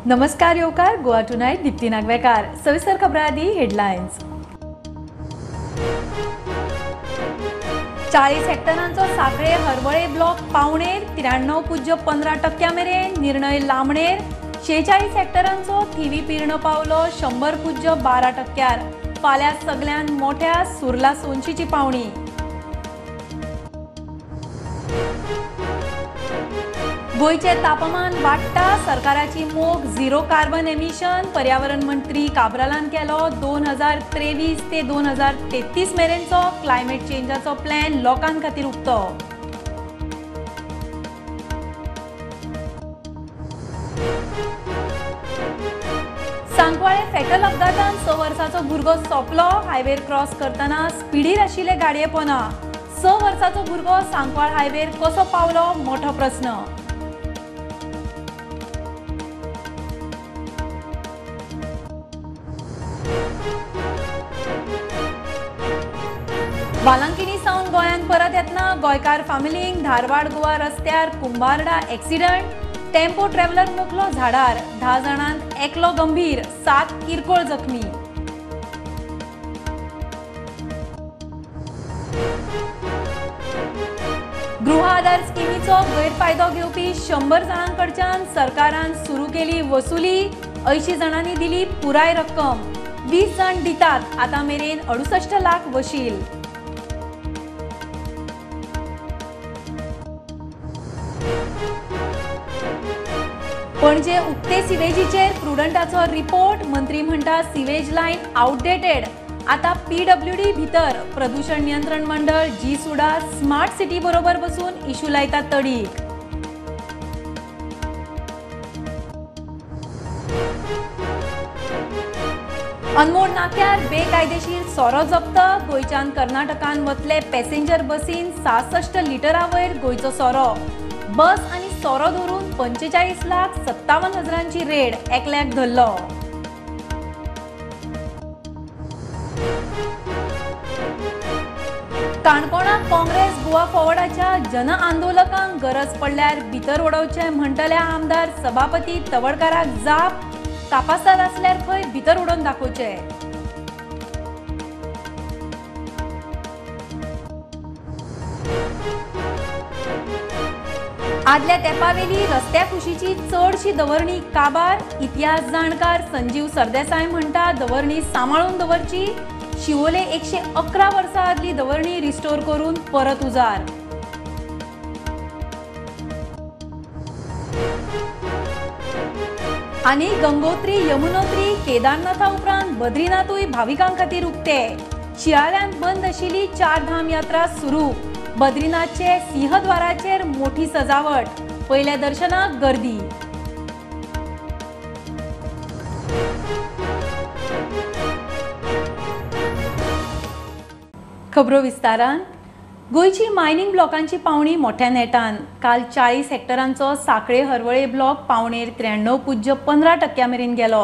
नमस्कार येवकार गोवा टुनायट दिप्ती नागवेकार सविस्तर खबरां आदी हेडलायन्स 40 हेक्टरांचो साखळे हरवळे ब्लॉक पावणेर 93.15% मेरेन निर्णय लांबणेर 46 हेक्टरांचो थिवी पिर्ण पावलो 100.12%. फाल्यां सगळ्यान मोठ्या सुर्ला सोनशीची पावणी. गोयचे तापमान वाडटा सरकाराची मोख झिरो कार्बन एमिशन. पर्यावरण मंत्री काब्रालान केलो 2023 ते 2033 मेरेनचो क्लायमेट चेंजाचो प्लॅन लोकां खातीर उक्तो. सांकवाळे फेटल अपघातान 6 वर्साचो भुरगो सोंपलो. हायवेर क्रॉस करतना स्पिडीर आशिल्ले गाडये पोना. 6 वर्साचो भुरगो सांकवाळ हायवेर कसो पावलो मोठो प्रस्न. वालांकिनी सावन गोंयान परत येतना गोंयकार फामिलींक धारवाड गोवा रस्त्यार कुंभारडा एक्सिडंट. टेम्पो ट्रॅव्हलर मुखलो झाडार. 10 जाणांत एकलो गंभीर 7 किरकोळ जखमी. गृह आधार स्किमीचो गैरफायदो घेवपी 100 जाणांकडच्यान सरकारान सुरू केली वसुली. 80 जाणांनी दिली पुराय रक्कम. 20 जाण दितात आतां मेरेन 68 लाख वशील. पणजे उक्ते सिवेजीचेर प्रुडंटाचो रिपोर्ट. मंत्री म्हणटा सिवेज लायन आउटडेटेड. आता PWD भितर प्रदूषण नियंत्रण मंडळ जी सुडा स्मार्ट सिटी बरोबर बसून इशू लायता तडीक. अनमोड नाक्यार बेकायदेशीर सोरो जप्त. गोंयच्यान कर्नाटकान वतले पॅसेंजर बसीन 66 लिटरा वयर गोंयचो सोरो. बस आनी सोरो धरून 45,57,000ची रेड एकल्याक धरलो. काणकोणा काँग्रेस गोवा फॉरवर्डाच्या जन आंदोलकांक गरज पडल्यार भितर उडोवचे म्हणटल्या आमदार सभापती तवडकाराक जाप. कापासात आसल्यार खंय भितर उडोवन दाखोवचे. आदल्या तेंपावेली रस्त्या खुशीची चडशी दवरणी काबार. इतिहास जाणकार संजीव सरदेसाय म्हणटा दवरणी सांबाळून दवरची. शिवोले 111 वर्सां आदली दवरणी रिस्टोर करून परत उजार. आनी गंगोत्री यमुनोत्री केदारनाथा उपरांत बद्रीनाथूय भाविकांक खातीर उक्ते. शियाळ्यांत बंद आशिल्ली 4 धाम यात्रा सुरू. बद्रीनाथचे सिंहद्वाराचेर मोठी सजावट. पयल्या दर्शनाक गर्दी. खबरो विस्तारान. गोयची मायनिंग ब्लॉकांची पावणी मोठ्या नेटान. काल 40 हेक्टरांचो साखळे हरवळे ब्लॉक पावणेर 93.15% मेरेन गेलो.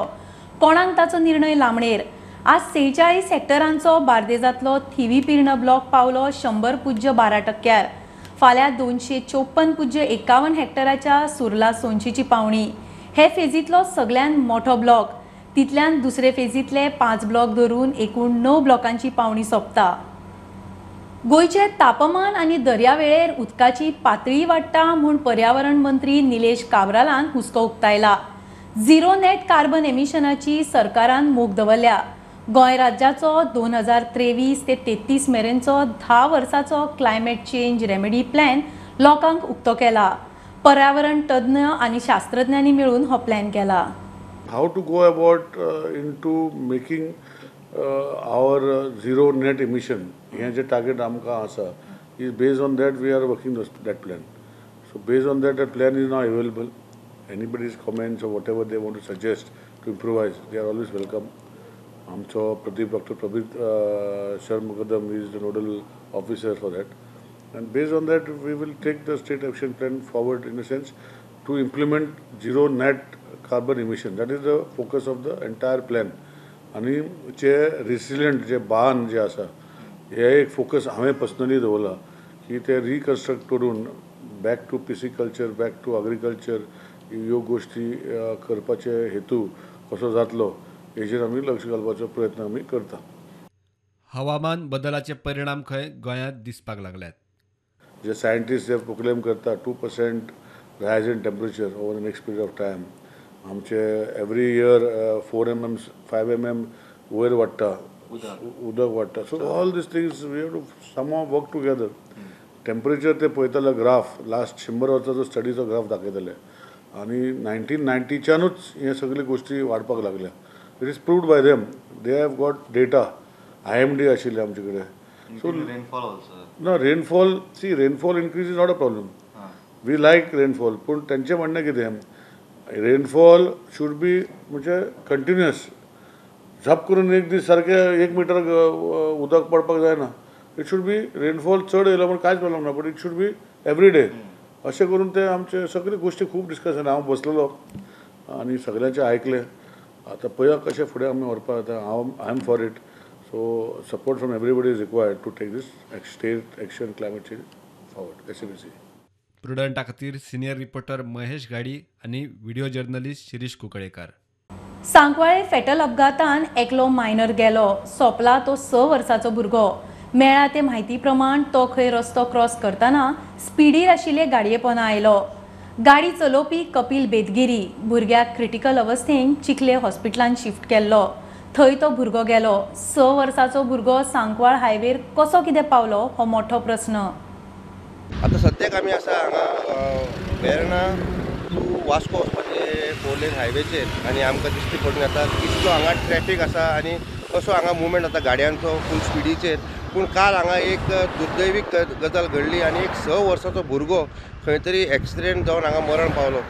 कोणाक ताचो निर्णय लांबणेर. आज 46 हेक्टरांचो बार्देजांतलो थिवी पिर्ण ब्लॉक पावलो 100.12%. फाल्यां 254.51 हेक्टराच्या सुर्ला सोनशीची पावणी. हे फेजींतलो सगळ्यान मोठो ब्लॉक. तितल्यान दुसरे फेजींतले 5 ब्लॉक धरून एकूण 9 ब्लॉकांची पावणी सोंपता. गोयचे तापमान आनी दर्यावेळेर उदकाची पातळी वाडटा म्हूण पर्यावरण मंत्री निलेश काब्रालान हुस्को उक्तायला. झिरो नेट कार्बन एमिशनाची सरकारान मोख दवरल्या. गोंय राज्याचो 2023 ते 33 मेरेनचो 10 वर्साचो क्लायमेट चेंज रेमेडी प्लॅन लोकांक उक्तो केला. पर्यावरण तज्ञ आनी शास्त्रज्ञांनी मेळून हो प्लॅन केला. How to go about into making our zero net emission. हे जे टार्गेट आमकां आसा is based on that we are working that plan. So based on that plan is now available. Anybody's comments or whatever they want to suggest to improvise, they are always welcome. आमचो Dr. Prabir Sharmakadam is the nodal officer for that. And based on that, we will take the state action plan forward in a sense to implement zero net carbon emission. That is the focus of the entire plan. आणि जे resilient जे बांद जे आसा हे एक focus हांवें personally दवरला की ते रिकन्स्ट्रक्ट करून back to pisciculture, back to agriculture ह्यो गोष्टी करपाचे हेतू कसो जातलो हेचेर आमी लक्ष घालपाचो प्रयत्न आमी करता. हवामान बदलाचे परिणाम खंय गोंयांत दिसपाक लागल्यात. जे सायंटिस्ट जे प्रोक्लेम करता 2% rise in temperature over the next period of time, आमचे एवरी इयर 4 mm 5 mm वयर वाडटा, उदक वाडटा. So all these things we have to somehow work together. Temperature ते पळयताले ग्राफ लास्ट 100 वर्साचो स्टडीचो ग्राफ दाखयताले आनी 1990च्यानूच हे सगळे गोष्टी वाडपाक लागल्या. It is proved by them. They have got data. IMD आशिल्ले आमचे कडेन. So rainfall also. ना rainfall rainfall increase is not a problem. We like rainfall, पूण तेंचें म्हणणें कितें, रेनफॉल शूड बी म्हणजे कंटिन्युअस. झप करून एक दीस सारकें 1 मिटर उदक पडपाक जायना. इट शूड बी रेनफॉल चड येयलो म्हण कांयच प्रॉब्लम ना, but it should be every day. अशें करून ते आमचे सगळे गोश्टी खूब डिस्कशन. हांव बसलेलो आनी सगळ्यांचें आयकलें. आतां पळया कशें फुडें आमी व्हरपा जाता. I am for it. So support from everybody is required to take this state action climate change forward. SABC. प्रुडंटा खातीर सिनियर रिपोर्टर महेश गाडी आनी व्हिडिओ जर्नलिस्ट शिरीष कुंकळेकार. सांकवाळे फेटल अपघातान एकलो मायनर गेलो. सोंपला तो 6 वर्साचो भुरगो. मेळ्ळा ते म्हायती प्रमाण तो खंय रस्तो क्रॉस करतना स्पिडीर आशिल्ले गाडये पोंदा आयलो. गाडी चलोवपी कपिल बेदगिरी भुरग्याक क्रिटिकल अवस्थेन चिखले हॉस्पिटलांत शिफ्ट केल्लो. थंय तो भुरगो गेलो. 6 वर्साचो भुरगो सांकवाळ हायवेर कसो कितें पावलो हो मोठो प्रस्न. आता सद्याक आमी आसा हांगा वेर्णा टू वास्को वचपाचे 4 लेन हायवेचेर आनी आमकां दिश्टी पडून येता कितलो हांगा ट्रॅफीक आसा आनी कसो हांगा मुवमेंट जाता गाडयांचो फूल स्पिडीचेर. पूण काल हांगा एक दुर्दैवी गजाल घडली आनी एक 6 वर्साचो भुरगो खंय तरी एक्सिडेंट जावन हांगा मरण पावलो.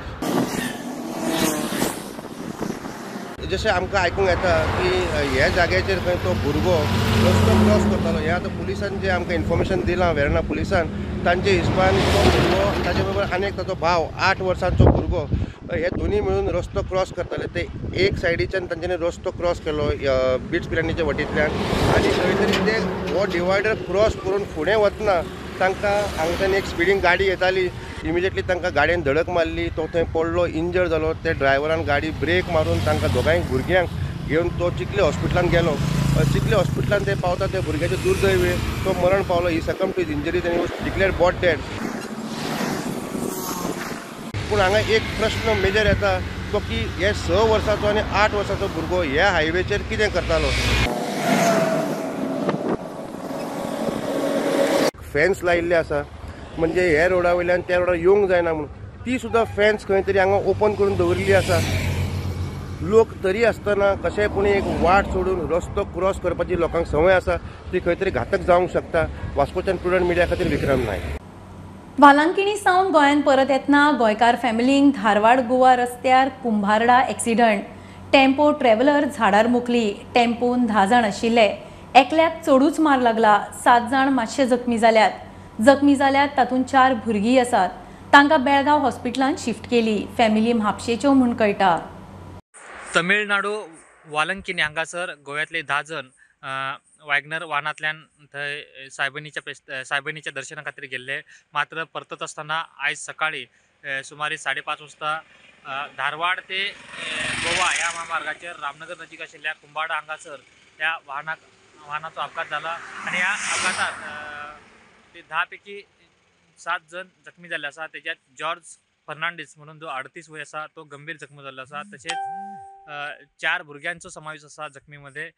जशें आमकां आयकूंक येता की ह्या जाग्याचेर खंय तो भुरगो रस्तो क्रॉस करतालो. हें आतां पुलिसान जें आमकां इन्फॉर्मेशन दिलां वेर्णा पुलिसान, तांचे हिसपान तो भुरगो ताचे बरोबर आनीक ताचो भाव 8 वर्सांचो भुरगो हे दोनी मेळून रस्तो क्रॉस करताले. ते एक सायडीच्यान तांच्यांनी रस्तो क्रॉस केलो बिट्स पिरांनीच्या वटेंतल्यान आनी खंय तरी ते हो डिवायडर क्रॉस करून फुडें वतना तांकां हांगाच्यान एक स्पिडीन गाडी येताली. इमिजिएटली तांकां गाडयेन धडक मारली. तो थंय पडलो, इंजर्ड जालो. ते ड्रायव्हरान गाडी ब्रेक मारून तांकां दोगांय भुरग्यांक घेवन तो चिखले हॉस्पिटलांत गेलो. चिखले हॉस्पिटलांत ते पावता ते भुरग्याचे दुर्दैवी तो मरण पावलो. ही सकम टू इंजरी तेणी डिक्लेअर्ड बॉट डेड. पूण हांगा एक प्रश्न मेजर येता तो की हे 6 वर्साचो आनी 8 वर्साचो भुरगो ह्या हायवेचेर कितें करतालो. फेन्स लायिल्ले आसा म्हणजे हे रोडा वयल्यान त्या रोडार येवंक जायना म्हणून. ती सुद्दां फेन्स खंय तरी हांगा ओपन करून दवरिल्ली आसा. लोक तरी आसतना कशेंपणी एक वाट सोडून रस्तो क्रॉस करपाची लोकांक संवय आसा ती खंय तरी घातक जावंक शकता. वास्कोच्यान प्रुडंट मिडिया खातीर विक्रम नायक. वालांकिणी सावन गोंयांत परत येतना गोंयकार फॅमिलींक धारवाड गोवा रस्त्यार कुंभारडा एक्सिडंट. टेम्पो ट्रॅव्हलर झाडार मुखली. टेम्पोन 10 जाण आशिल्ले. एकल्याक चडूच मार लागला. 7 जाण मातशे जखमी जाल्यात. तातूंत 4 भुरगीं आसात. तांकां बेळगांव हॉस्पिटलांत शिफ्ट केली. फॅमिली म्हापशेच्यो म्हूण कळटा. तमिळनाडू वालंकिनी हांगासर गोव्यातले 10 जण वॅगनर वाहनांतल्यान थंय सायबीणीच्या दर्शना खातीर गेल्ले. मात्र परतत आसतना आयज सकाळी सुमारे 5:30 वाजता धारवाड ते गोवा ह्या महामार्गाचेर रामनगर नजीक आशिल्ल्या कुंभारडा हांगासर ह्या वाहनाचो अपघात जाला आनी ह्या अपघातात ते 10 पैकी 7 जण जखमी जाल्ले आसा. तेज्यात जॉर्ज फर्नांडीस म्हणून जो 38 वय आसा तो गंभीर जखमी जाल्लो आसा. तशेंच 4 भुरग्यांचो समावेश आसा जखमीमध्ये.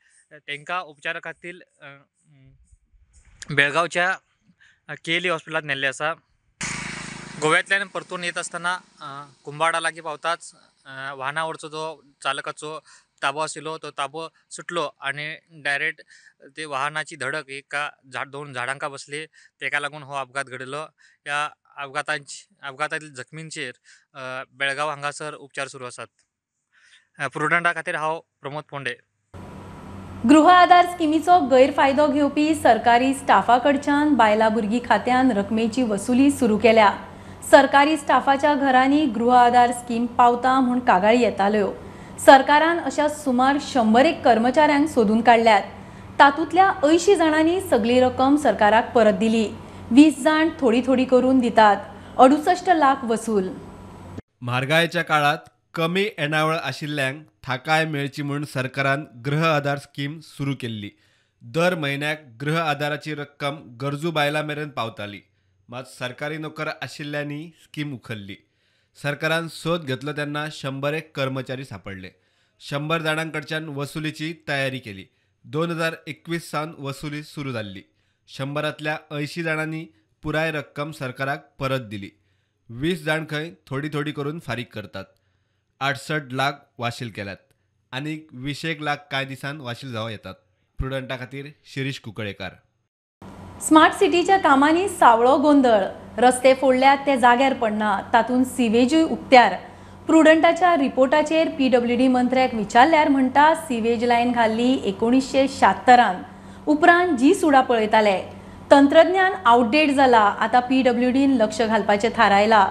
तांकां उपचारा खातीर बेळगांवच्या केएलई हॉस्पिटलांत नेल्ले आसा. गोव्यातल्यान परतून येत आसतना कुंभारडा लागीं पावताच वाहनावरचो जो चालकाचो ताबो आशिल्लो तो ताबो सुटलो आनी डायरेक्ट ते वाहनाची धडक एका 2 झाडांका बसली. तेका लागून हो अपघात घडलो. ह्या अपघातातील जखमींचेर बेळगांव हांगासर उपचार सुरू आसात. प्रुडंटा खातीर हांव प्रमोद पोंडे. गृह आधार स्किमीचो गैरफायदो घेवपी सरकारी स्टाफा कडच्यान बायलां भुरगीं खात्यान रकमेची वसुली सुरू केल्या. सरकारी स्टाफाच्या घरांनी गृह आधार स्कीम पावता म्हूण कागाळी येताल्यो. सरकारान अशा सुमार 100 कर्मचाऱ्यांक सोदून काडल्यात. तातूंतल्या 80 जाणांनी सगळी रक्कम सरकाराक परत दिली. 20 जाण थोडी थोडी करून दितात. 68 लाख वसूल. म्हारगायेच्या काळात कमी येणावळ आशिल्ल्यांक थाकाय मेळची म्हूण सरकारान गृह आधार स्कीम सुरू केल्ली. दर म्हयन्याक गृह आधाराची रक्कम गरजू बायलां मेरेन पावताली. मात सरकारी नोकर आशिल्ल्यांनी स्कीम उखल्ली. सरकारान सोद घेतलो तेन्ना 100 कर्मचारी सापडले. 100 जाणांकडच्यान वसुलीची तयारी केली. 2021 सावन वसुली सुरू जाल्ली. 100तल्या 80 जाणांनी पुराय रक्कम सरकाराक परत दिली. 20 जाण खंय थोडी थोडी करून फारीक करतात. 68 लाख वाशील केल्यात आनी 20 लाख कांय दिसान वाशील जावं येतात. प्रुडंटा खातीर शिरीष कुंकळेकार. स्मार्ट सिटीच्या कामांनी सावळो गोंधळ. रस्ते फोडल्यात ते जाग्यार पडना, तातूंत सिवेजूय उक्त्यार. प्रुडंटाच्या रिपोर्टाचेर PWD मंत्र्याक विचारल्यार म्हणटा सिवेज लायन घाल्ली 1976 उपरांत जी सुडा पळयताले. तंत्रज्ञान आउटडेट जाला. आतां PWDन लक्ष घालपाचें थारायला.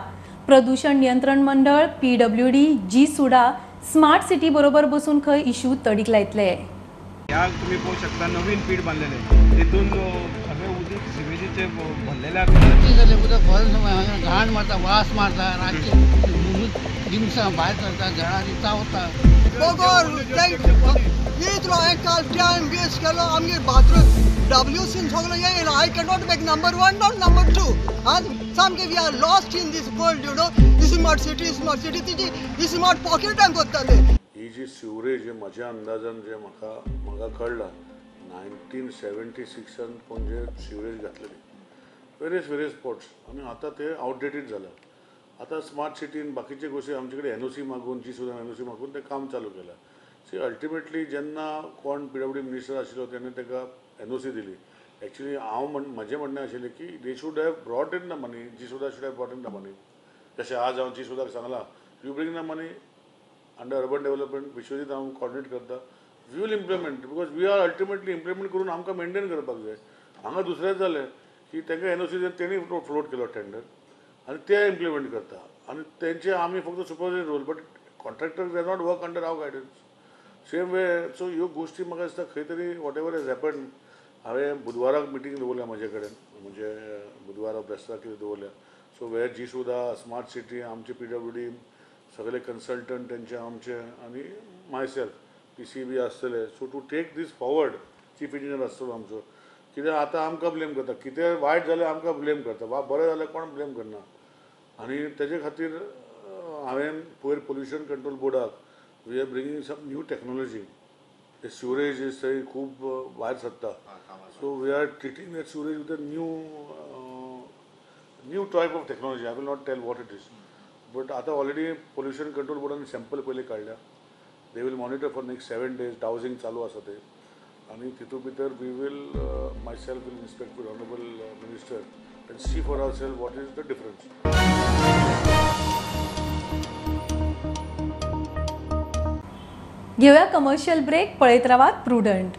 प्रदूषण नियंत्रण मंडळ PWD जी सुडा स्मार्ट सिटी बरोबर बसून खंय इशू तडीक लायतले. ह्या तुम्ही पाहू शकता नवीन पीठ बांधलेले तिथून सगळे उदीक सिवेजीचे भरलेले उदक घाण मारता, वास मारता, रातचे दिमसा भायर सरता, झाडांनी चावता. काल टायम वेस्ट केलो आमगे बाथरूम WCन सगळो येयला. I can not make number 1 not number 2. आज सामके we are lost in this world you know. Smart city तिची स्मार्ट पॉकेटान करता ते. ही जी सिवरेज जे म्हज्या अंदाजान जे म्हाका कळला 1976 पणजे सिवरेज घातलेली वेरियस स्पॉट्स आनी आतां ते आउटडेटेड जाला. आतां स्मार्ट सिटीन बाकीचे गोष्टी आमचे कडेन NOC मागून जी सुद्दां NOC मागून तें काम चालू केलां. सी अल्टिमेटली जेन्ना कोण PWD मिनिस्टर आशिल्लो तेणें ताका NOC दिली. एक्चुअली म्हजें म्हणणें आशिल्लें की they should have brought in the money. G SUDA should have brought in the money. जशें आज हांव जी सुद्दां सांगलां you bring the money under urban development. Vishwajit हांव कॉर्डिनेट करता. We will implement because we are ultimately implement करून आमकां maintain करपाक जाय. हांगा दुसरेंच जालें की तांकां NOC तेणी फ्लोट केलो टेंडर आनी ते इम्प्लिमेंट करता आनी तेंचे आमी फक्त supervisory role but contractor they not work under our guidance. Same way so ह्यो गोश्टी म्हाका दिसता खंय तरी वॉट एवर हॅज हॅपन. हांवें बुधवाराक मिटींग दवरल्या म्हाजे कडेन म्हणजे बुधवारा बेस्तार कितें दवरल्या. सो वेर जी सुद्दां स्मार्ट सिटी आमचे PWD सगळे कन्सल्टंट तेंचे आमचे आनी मायसेल्फ PCB आसतले. So to take these forward chief engineer आसतलो आमचो. कित्याक आतां आमकां ब्लेम करता. कितें वायट जाल्यार आमकां ब्लेम करता. वा बरें जाल्यार कोण ब्लेम करना. आनी तेजे खातीर हांवें पयर पोल्युशन कंट्रोल बोर्डाक we are bringing some new technology. ते सिवरेज इज थंय खूब भायर सरता. So we are treating that sewerage with a new type of technology. I will not tell what it is but आतां ऑलरेडी पोल्युशन कंट्रोल बोर्डान sample पयलीं काडल्या. They will monitor for next 7 days. Dosing चालू आसा ते आनी तितून भितर we will myself will inspect with honourable minister end see for our self what is the difference. घेऊया कमर्शियल ब्रेक. पळयत रावात प्रुडंट.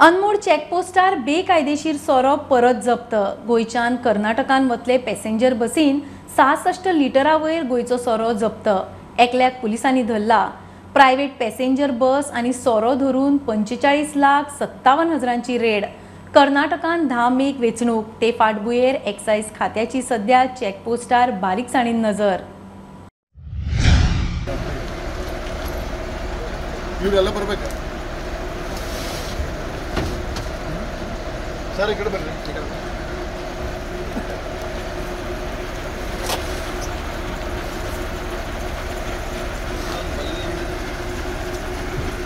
अनमोड चॅकपोस्टार बेकायदेशीर सोरो परत जप्त. गोंयच्यान कर्नाटकान वतले पॅसेंजर बसीन 66 लिटरा वयर गोंयचो सोरो जप्त. एकल्याक पुलिसांनी धरला. प्रायव्हेट पॅसेंजर बस आनी सोरो धरून 45,57,000ची रेड. कर्नाटकान 10 मेक वेचणूक. ते फाटभुंयेर एक्सायज खात्याची सध्या चॅकपोस्टार बारीकसाणीन नजर. सर इकडे बघा.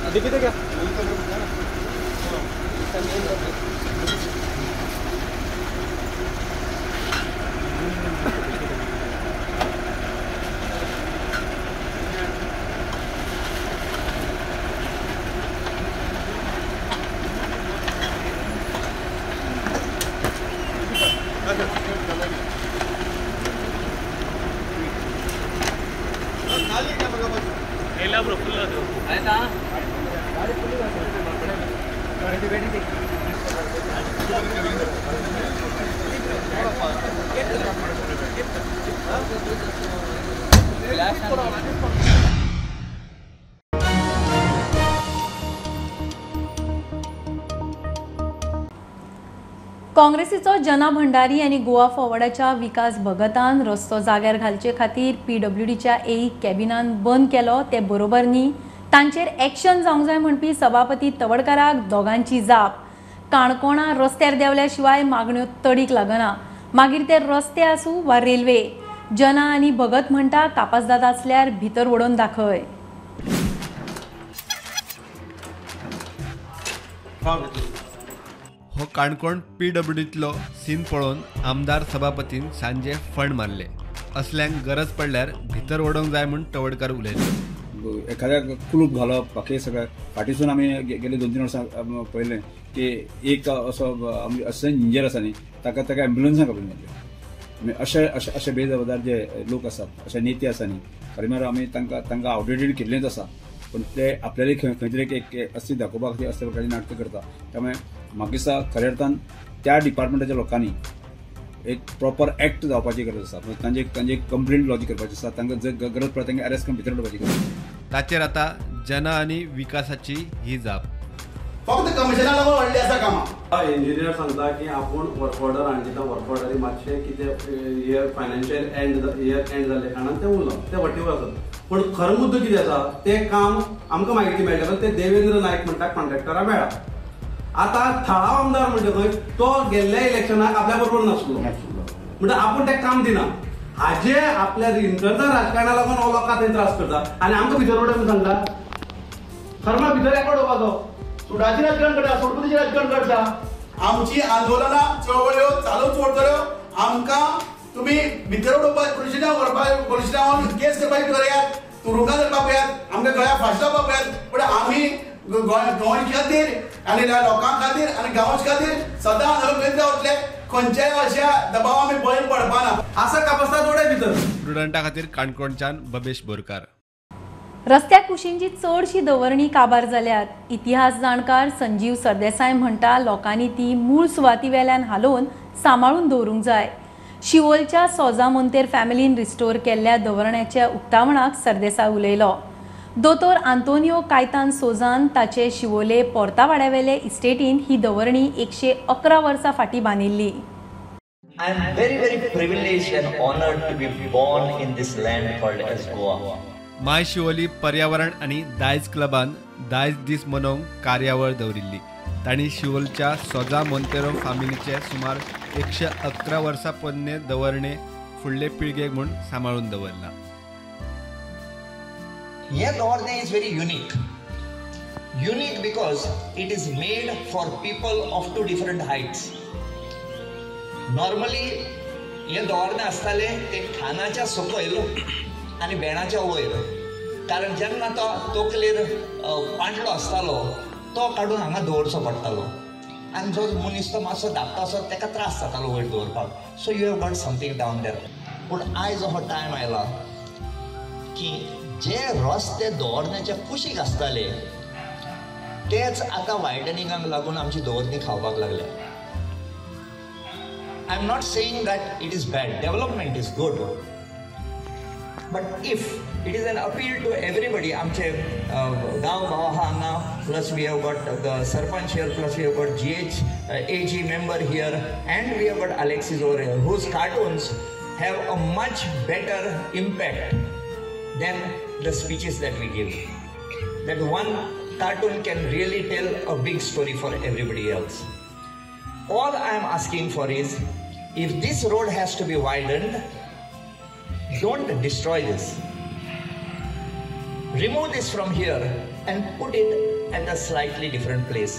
आधी किती का ಎಲ್ಲ ಬ್ರೋ ಫುಲ್ ಅದು ಆಯ್ತಾ ಗಾಡಿ ಫುಲ್ काँग्रेसीचो जना भंडारी आनी गोवा फॉरवर्डाच्या विकास भगतान रस्तो जाग्यार घालचे खातीर PWDच्या ए कॅबिनान बंद केलो ते बरोबर न्ही, तांचेर एक्शन जावंक जाय म्हणपी सभापती तवडकाराक दोगांची जाप. काणकोणा रस्त्यार देवल्या शिवाय मागण्यो तडीक लागना, मागीर ते रस्ते आसूं वा रेल्वे. जना आनी भगत म्हणटा कापास जाता आसल्यार भितर ओडोन दाखय. हो काणकोण PWDतलो सीन पळोवन आमदार सभापतीन सांजे फंड मारले. असल्यांक गरज पडल्यार भितर ओडोंक जाय म्हूण तवडकार उलयले. एखाद्या कुलूप घालप बाकी सगळ्या फाटीसून आमी गेले 2-3 वर्सां पळयलें की एक असो असिस्टंट इंजिनियर आसा न्ही ताका एम्ब्युलन्साक आपले मारले. अशे बेजबाबदार जे लोक आसात, अशे नेते आसा न्ही, खरें म्हळ्यार आमी तांकां आउटडेटेड केल्लेंच आसा, पण ते आपल्याला खंय तरी एक अस्ती दाखोवपाक खातीर असले प्रकारची नाटकां करता. त्यामुळे म्हाका दिसता खऱ्या अर्थान त्या डिपार्टमेंटाच्या लोकांनी एक प्रॉपर एक्ट जावपाची गरज आसा. तांचे कंप्लेंट लॉज करपाची आसा, तांकां जर गरज पडटा तांकां अरेस्ट करून भितर दवरपाची गरज आसा. ताचेर आतां जना आनी विकासाची ही जाप. फक्त कमिशना लागून व्हडली आसा कामां. इंजिनियर सांगता की आपूण वर्क ऑर्डर हाडून दिता, वर्क ऑर्डरी मातशें कितें इयर फायनान्शियल इयर एंड जाल्ले कारणान ते उरलो, ते वटेवर आसात. पण खरो मुद्दो कितें आसा, तें काम आमकां म्हायती मेळटा पण ते देवेंद्र नायक म्हणटा कॉन्ट्रॅक्टरा मेळ्ळा. आतां थळाव आमदार म्हणजे खंय, तो गेल्ल्या इलेक्शनाक आपल्या बरोबर नासलो म्हणजे आपूण तें काम दिना. हाजे आपल्या इंटरनल राजकारणा लागून हो लोकांक थंय त्रास करता आनी आमकां भितर उडोवन सांगता. खरें म्हळ्यार भितर एकटो उडोवपाचो, सुडाचें राजकारण करता, सोडपुतीचें राजकारण करता. आमची आंदोलनां चळवळ्यो चालूच उरतल्यो. आमकां तुमी भितर उडोवपाक पुलिसांनी व्हरपाक, पुलिसांनी केस करपाक करात, तुरुंगात धरपाक पळयात, आमकां गळ्या फाशी लावपाक पळयात, पण आमी गोंय खातीर आनी लोकां खातीर आनी गांवच्या खातीर सदां करीत रावतले. खंयच्याय अशा दबाव आमी बळी पडपाना. आसा कापासता जोडे भितर. स्टुडंटा खातीर काणकोणच्यान बबेश बोरकार. रस्त्याक कुशींची चडशी दवरणी काबार जाल्यात. इतिहास जाणकार संजीव सरदेसाय म्हणटा लोकांनी ती मूळ सुवाती वेल्यान हालोवन सांबाळून दवरूंक जाय. शिवोलच्या सोजा मोंतेर फॅमिलीन रिस्टोर केल्ल्या दवरण्याच्या उक्तावणाक सरदेसाय उलयलो. दोतोर आंतोनियो कायतान सोजान ताचे शिवोले पोर्तावाड्यावेले इस्टेटीन ही दवरणी 111 वर्सां फाटीं बांदिल्ली. I am very privileged and honored to be born in this land called as Goa. माय शिवोली पर्यावरण आनी दायज क्लबान दायज दीस मनोवंक कार्यावळ दवरिल्ली. तांणी शिवोलच्या सोजा मोंतेरो फामिलीचे सुमार 111 वर्सां पोरने दवरणे फुडले पिळगेक म्हूण सांबाळून दवरला. Here Dwarne is very unique. Unique because it is made for people of two different heights. Normally, हे Dwarne आसताले ते खानाच्या सकयल आनी बेणाच्या वयर. कारण जेन्ना तो तकलेर पांटलो आसतालो तो काडून हांगा दवरचो पडटालो आनी जो मनीस तो मातसो धाकटो आसता ताका त्रास जातालो वयर दवरपाक. So you have got something down there. पूण आयज हो टायम आयला की जे रस्ते दवरण्याच्या कुशीक आसताले तेच आतां वायडनिंगाक लागून आमची दवरणी खावपाक लागल्या. I am not saying that it is bad. Development is good, but if it is an appeal to everybody. आमचे गांव हांगा plus we have got the sarpanch here, plus we have got GH AG member here, and we have got Alexis over here, whose cartoons have a much better impact than the speeches that we give. That one cartoon can really tell a big story for everybody else. All I am asking for is, if this road has to be widened, don't destroy this. Remove this from here and put it at a slightly different place.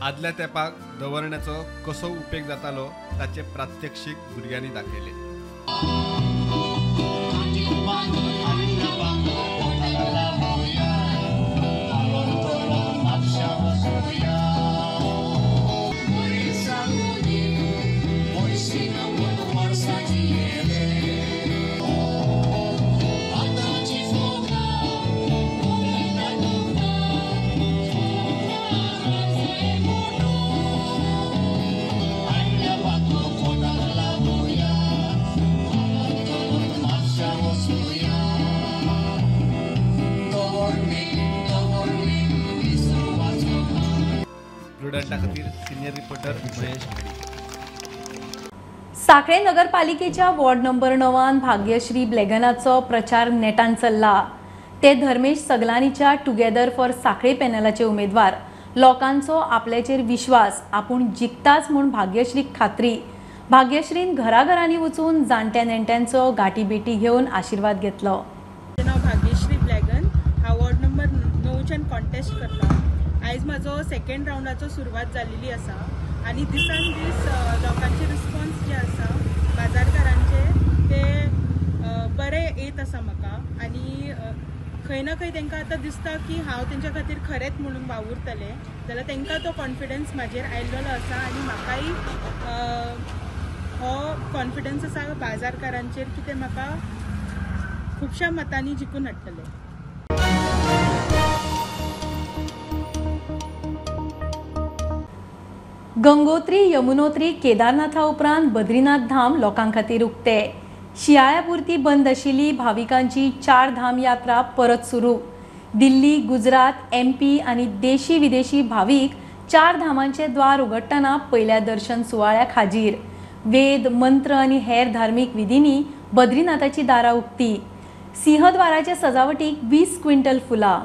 आदल्या तेंपाक दवरण्याचो कसो उपेग जातालो ताचे प्रात्यक्षीक भुरग्यांनी दाखयले. प्रुडंटा खातीर senior reporter Mahesh भिडी. साखळे नगरपालिकेच्या ward number 9 Bhagyashree ब्लॅगनाचो प्रचार नेटान चल्ला. ते धर्मेश सगलानीच्या टुगेदर फॉर साखळे पॅनलाचे उमेदवार. लोकांचो आपल्याचेर विश्वास, आपूण जिखताच म्हूण भाग्यश्रीक खात्री. भाग्यश्रीन घराघरांनी वचून जाणट्या नेणट्यांचो गाठी भेटी घेवन आशीर्वाद घेतलो. नाव भाग्यश्री ब्लॅगन. हांव वॉर्ड नंबर 9च्यान कॉन्टेस्ट करता. आयज म्हाजो सेकंड रावंडाचो सुरवात जाल्ली आसा आनी दिसान दीस लोकांचे रिस्पॉन्स जे आसा बाजारकारांचे ते बरे येत आसा म्हाका. आनी खंय ना खंय तांकां आतां दिसता की हांव तेंच्या खातीर खरेंच म्हणून वावुरतलें, जाल्यार तांकां तो कॉन्फिडन्स म्हाजेर आयिल्लो आसा आनी म्हाकाय हो कॉन्फिडन्स आसा बाजारकारांचेर की ते म्हाका खुबश्या मतांनी जिखून हाडटले. गंगोत्री, यमुनोत्री, केदारनाथा उपरांत बद्रीनाथ धाम लोकां खातीर उक्ते. शियाळ्या पुरती बंद आशिल्ली भाविकांची 4 धाम यात्रा परत सुरू. दिल्ली, गुजरात, MP आनी देशी विदेशी भावीक 4 धामांचे द्वार उगडटना पयल्या दर्शन सुवाळ्याक हाजीर. वेद, मंत्र आनी हेर धार्मीक विधींनी बद्रीनाथाची दारां उक्ती. सिंहद्वाराचे सजावटीक 20 क्विंटल फुलां.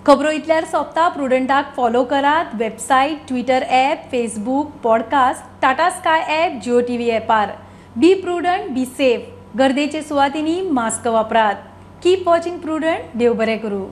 खबरो इतल्यार सोंपता. प्रुडंटाक फॉलो करात. Website, Twitter app, Facebook, podcast, Tata Sky app, Jio TV ॲपार. Be prudent, be safe. गर्देचे सुवातींनी मास्क वापरात. Keep watching prudent. देव बरें करूं.